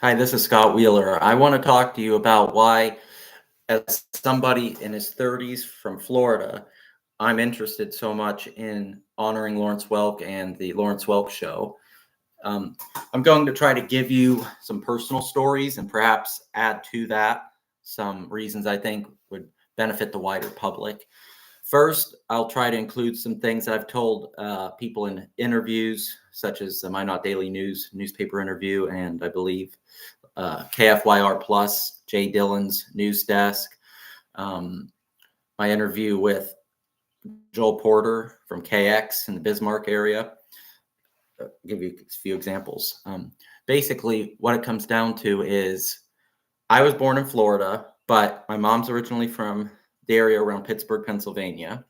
Hi, this is Scott Wheeler. I want to talk to you about why, as somebody in his 30s from Florida, I'm interested so much in honoring Lawrence Welk and the Lawrence Welk Show. Um, I'm going to try to give you some personal stories and perhaps add to that some reasons I think would benefit the wider public. First, I'll try to include some things I've told people in interviews, such as the Minot Daily News newspaper interview, and I believe KFYR Plus, Jay Dillon's news desk, um, my interview with Joel Porter from KX in the Bismarck area. I'll give you a few examples. Basically, what it comes down to is I was born in Florida, but my mom's originally from the area around Pittsburgh, Pennsylvania.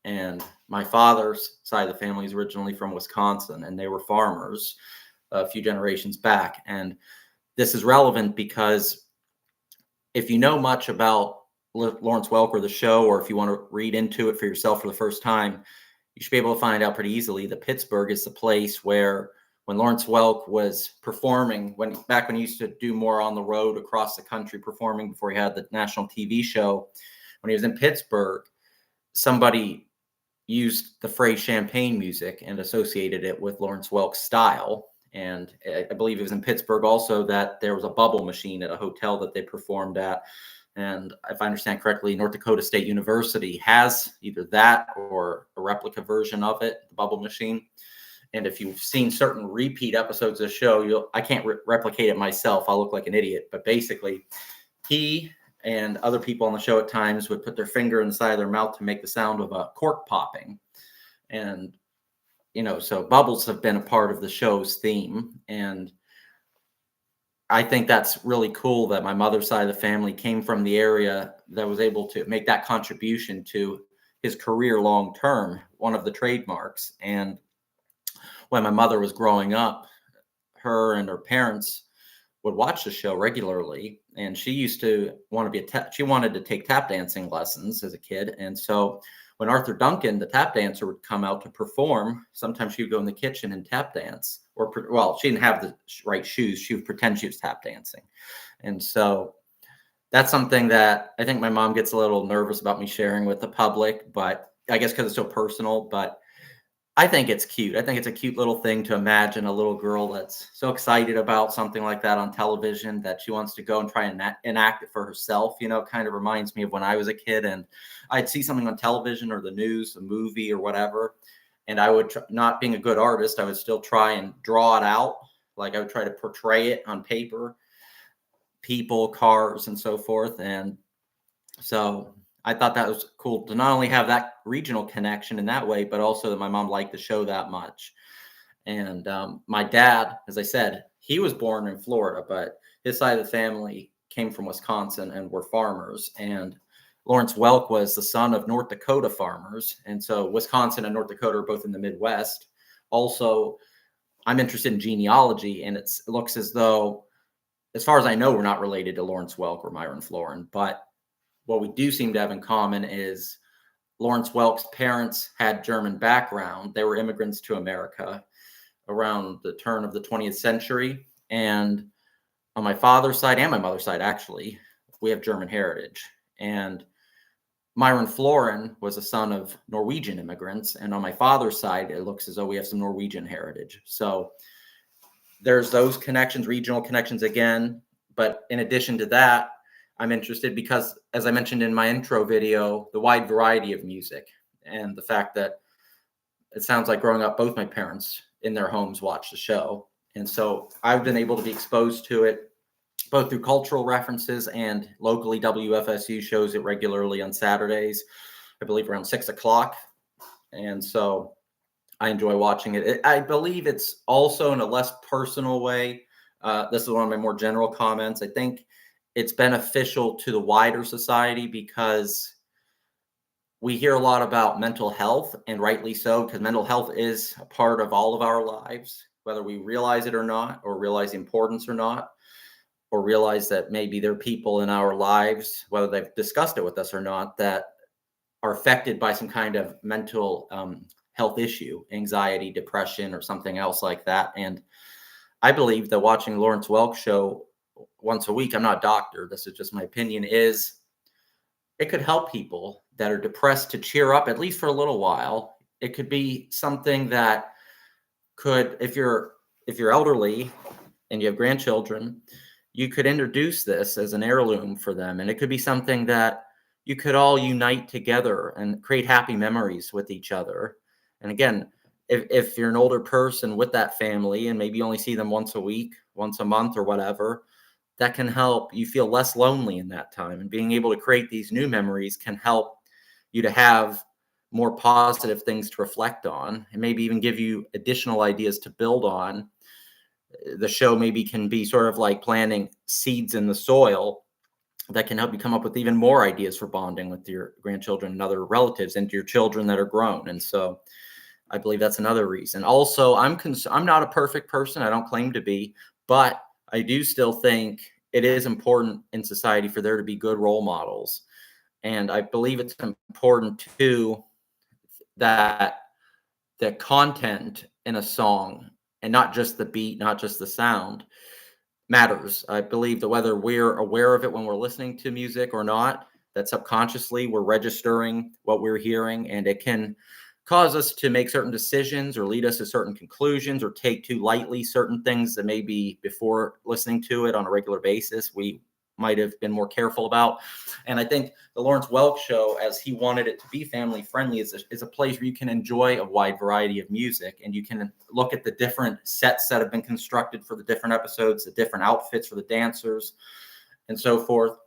And my father's side of the family is originally from Wisconsin, and they were farmers a few generations back. And this is relevant because if you know much about Lawrence Welk or the show, or if you want to read into it for yourself for the first time, you should be able to find out pretty easily that Pittsburgh is the place where, when Lawrence Welk was performing, when he used to do more on the road across the country performing before he had the national TV show, when he was in Pittsburgh, somebody used the phrase champagne music and associated it with Lawrence Welk's style. And I believe it was in Pittsburgh also that there was a bubble machine at a hotel that they performed at. And if I understand correctly, North Dakota State University has either that or a replica version of it, the bubble machine. And if you've seen certain repeat episodes of the show, I can't replicate it myself. I'll look like an idiot. But basically, he and other people on the show at times would put their finger inside their mouth to make the sound of a cork popping. And so bubbles have been a part of the show's theme. And I think that's really cool that my mother's side of the family came from the area that was able to make that contribution to his career long term, one of the trademarks. And when my mother was growing up, her and her parents would watch the show regularly. And she used to want to she wanted to take tap dancing lessons as a kid. And so when Arthur Duncan, the tap dancer, would come out to perform, sometimes she would go in the kitchen and tap dance. Well, she didn't have the right shoes. She would pretend she was tap dancing. And so that's something that I think my mom gets a little nervous about me sharing with the public, but I guess because it's so personal. But I think it's cute. I think it's a cute little thing to imagine a little girl that's so excited about something like that on television that she wants to go and try and enact it for herself. Kind of reminds me of when I was a kid and I'd see something on television or the news, a movie or whatever. And I would, not being a good artist, I would still try and draw it out. Like I would try to portray it on paper, people, cars, and so forth. And so I thought that was cool to not only have that regional connection in that way, but also that my mom liked the show that much. And my dad, as I said, he was born in Florida, but his side of the family came from Wisconsin and were farmers. And Lawrence Welk was the son of North Dakota farmers. And so Wisconsin and North Dakota are both in the Midwest. Also, I'm interested in genealogy, and it looks as though, as far as I know, we're not related to Lawrence Welk or Myron Florin, but what we do seem to have in common is Lawrence Welk's parents had German background. They were immigrants to America around the turn of the 20th century. And on my father's side and my mother's side, actually, we have German heritage. And Myron Florin was a son of Norwegian immigrants. And on my father's side, it looks as though we have some Norwegian heritage. So there's those connections, regional connections again. But in addition to that, I'm interested because, as I mentioned in my intro video, the wide variety of music and the fact that it sounds like growing up, both my parents in their homes watched the show. And so I've been able to be exposed to it both through cultural references and locally. WFSU shows it regularly on Saturdays, I believe around 6:00. And so I enjoy watching it. I believe it's also in a less personal way. This is one of my more general comments. I think it's beneficial to the wider society because we hear a lot about mental health, and rightly so, because mental health is a part of all of our lives, whether we realize it or not, or realize the importance or not, or realize that maybe there are people in our lives, whether they've discussed it with us or not, that are affected by some kind of mental health issue, anxiety, depression, or something else like that. And I believe that watching Lawrence Welk Show once a week, I'm not a doctor, this is just my opinion, is it could help people that are depressed to cheer up at least for a little while. It could be something that could, if you're elderly and you have grandchildren, you could introduce this as an heirloom for them. And it could be something that you could all unite together and create happy memories with each other. And again, if you're an older person with that family and maybe you only see them once a week, once a month or whatever, that can help you feel less lonely in that time. And being able to create these new memories can help you to have more positive things to reflect on, and maybe even give you additional ideas to build on. The show maybe can be sort of like planting seeds in the soil that can help you come up with even more ideas for bonding with your grandchildren and other relatives and your children that are grown. And so I believe that's another reason. Also, I'm not a perfect person. I don't claim to be, but I do still think it is important in society for there to be good role models. And I believe it's important too that the content in a song, and not just the beat, not just the sound, matters. I believe that whether we're aware of it when we're listening to music or not, that subconsciously we're registering what we're hearing, and it can cause us to make certain decisions or lead us to certain conclusions or take too lightly certain things that maybe before listening to it on a regular basis we might have been more careful about. And I think the Lawrence Welk Show, as he wanted it to be family friendly, is a place where you can enjoy a wide variety of music, and you can look at the different sets that have been constructed for the different episodes, the different outfits for the dancers, and so forth.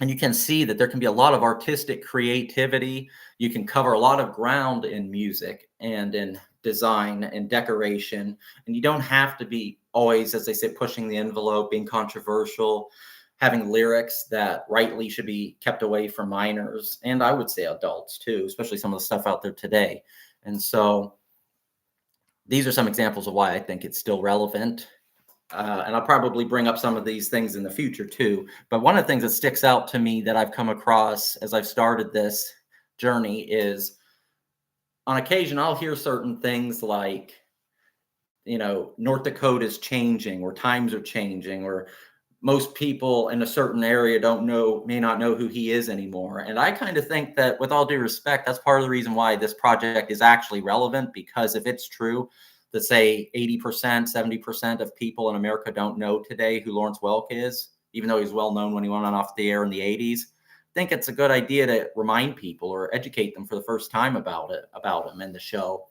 And you can see that there can be a lot of artistic creativity. You can cover a lot of ground in music and in design and decoration. And you don't have to be always, as they say, pushing the envelope, being controversial, having lyrics that rightly should be kept away from minors. And I would say adults too, especially some of the stuff out there today. And so these are some examples of why I think it's still relevant. And I'll probably bring up some of these things in the future too. But one of the things that sticks out to me that I've come across as I've started this journey is, on occasion, I'll hear certain things like, North Dakota is changing, or times are changing, or most people in a certain area may not know who he is anymore. And I kind of think that, with all due respect, that's part of the reason why this project is actually relevant, because if it's true that, say, 80%, 70% of people in America don't know today who Lawrence Welk is, even though he was well known when he went on off the air in the 80s, I think it's a good idea to remind people or educate them for the first time about him and the show.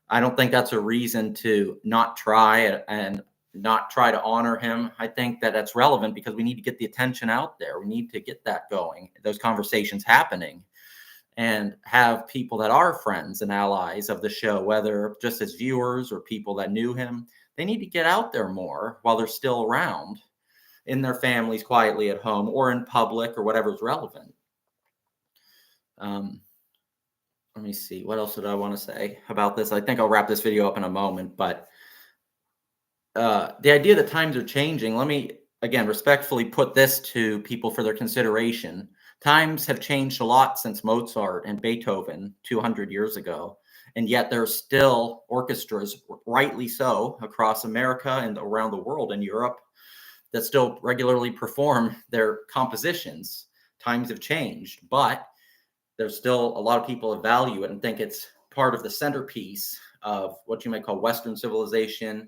I don't think that's a reason to not try and not try to honor him. I think that that's relevant because we need to get the attention out there. We need to get that going, those conversations happening, and have people that are friends and allies of the show, whether just as viewers or people that knew him, they need to get out there more while they're still around, in their families, quietly at home, or in public, or whatever's relevant. Let me see. What else did I want to say about this? I think I'll wrap this video up in a moment, but the idea that times are changing, let me, again, respectfully put this to people for their consideration. Times have changed a lot since Mozart and Beethoven 200 years ago, and yet there are still orchestras, rightly so, across America and around the world, in Europe, that still regularly perform their compositions. Times have changed, but there's still a lot of people that value it and think it's part of the centerpiece of what you might call Western civilization,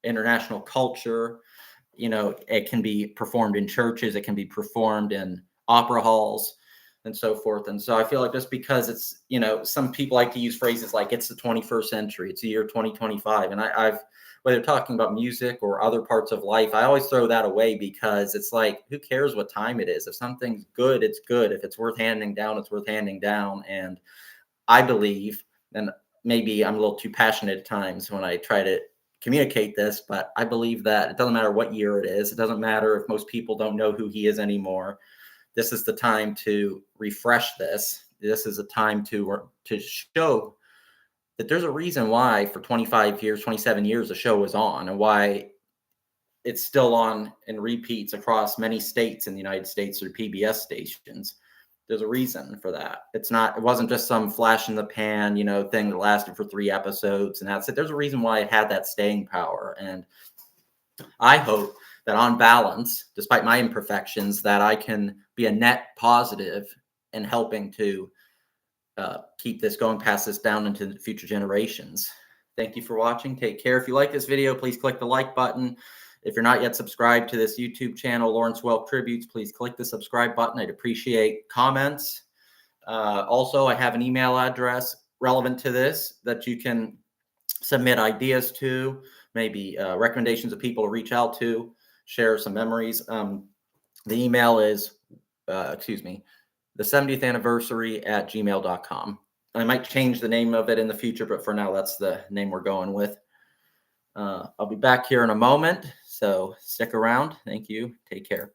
international culture. It can be performed in churches, it can be performed in opera halls, and so forth. And so I feel like just because it's, some people like to use phrases like it's the 21st century, it's the year 2025. And I've, whether talking about music or other parts of life, I always throw that away, because it's like, who cares what time it is? If something's good, it's good. If it's worth handing down, it's worth handing down. And I believe, and maybe I'm a little too passionate at times when I try to communicate this, but I believe that it doesn't matter what year it is. It doesn't matter if most people don't know who he is anymore. This is the time to refresh this. This is a time to show that there's a reason why for 25 years, 27 years, the show was on, and why it's still on and repeats across many states in the United States through PBS stations. There's a reason for that. It wasn't just some flash in the pan, thing that lasted for 3 episodes and that's it. There's a reason why it had that staying power. And I hope that on balance, despite my imperfections, that I can be a net positive in helping to keep this going, pass this down into the future generations. Thank you for watching. Take care. If you like this video, please click the like button. If you're not yet subscribed to this YouTube channel, Lawrence Welk Tributes, please click the subscribe button. I'd appreciate comments. Also, I have an email address relevant to this that you can submit ideas to, maybe recommendations of people to reach out to, share some memories. The email is, the 70th anniversary at gmail.com. I might change the name of it in the future, but for now, that's the name we're going with. I'll be back here in a moment, so stick around. Thank you. Take care.